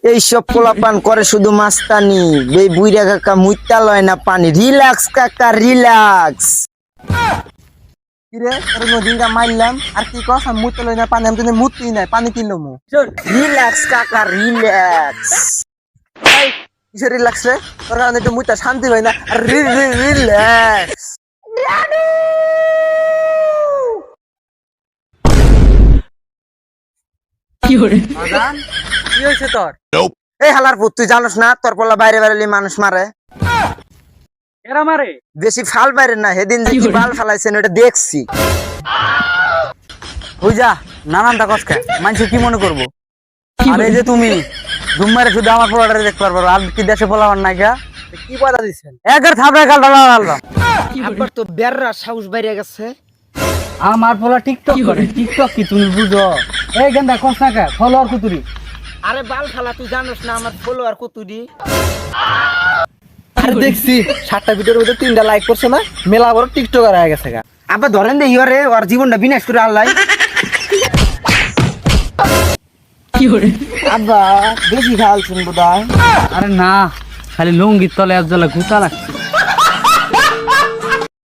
এইসব পোলাপান করে শুধু মাস্তানি। এই বুইরা কাকা মুইতা লয় না পানি। রিল্যাক্স কাকা রিল্যাক্স। কিরে তোর নদীটা মারলাম আর কি কস আমি মুতে লই না পানি আমি তো মুতই নাই পানি কিনলো মু রিল্যাক্স কাকা রিল্যাক্স। এই কিসের রিল্যাক্স রে তোর কারণে একটু মুতে শান্তি হয় না আর রিল্যাক্স বাজান কি হয়েছে তোর এই হালার পুত তুই জানোস না তোর পোলা বাইরে বাইরে মানুষ মারে। এরা মারে বেশি ফাল বাইরে না, সেদিন যে কি বাল ফালাইছেন ওটা দেখছি। বুঝা নানানটা কষ্ট মানুষ কি মনে করবো আর এই যে তুমি ধুমমারে শুধু আমার পোলাটারে দেখতে পারবো আর কি দেশে পোলাবার নাই গা কি কথা দিচ্ছেন একবার থাপড়ে কাল ডালাম আবার তো বেররা সাহস বাইরে গেছে। আমার পোলা টিকটক করে টিকটক কি তুমি বুঝো এই গেন্দা কস না কা ফলোয়ার কুতুরি আরে বাল ফালা তুই জানোস না আমার ফলোয়ার কতটি। আরে দেখছি 7টা ভিডিওর মধ্যে 3টা লাইক করছে না মেলা বড় টিকটকার হয়ে গেছে গা আবার ধরেন দে ইয়রে ওর জীবনটা বিনাশ করে আল্লাহ। আব্বা বেশি খাল শুনবো তাই। আরে না খালি লুঙ্গির তলে এক জলা গুতা লাগছে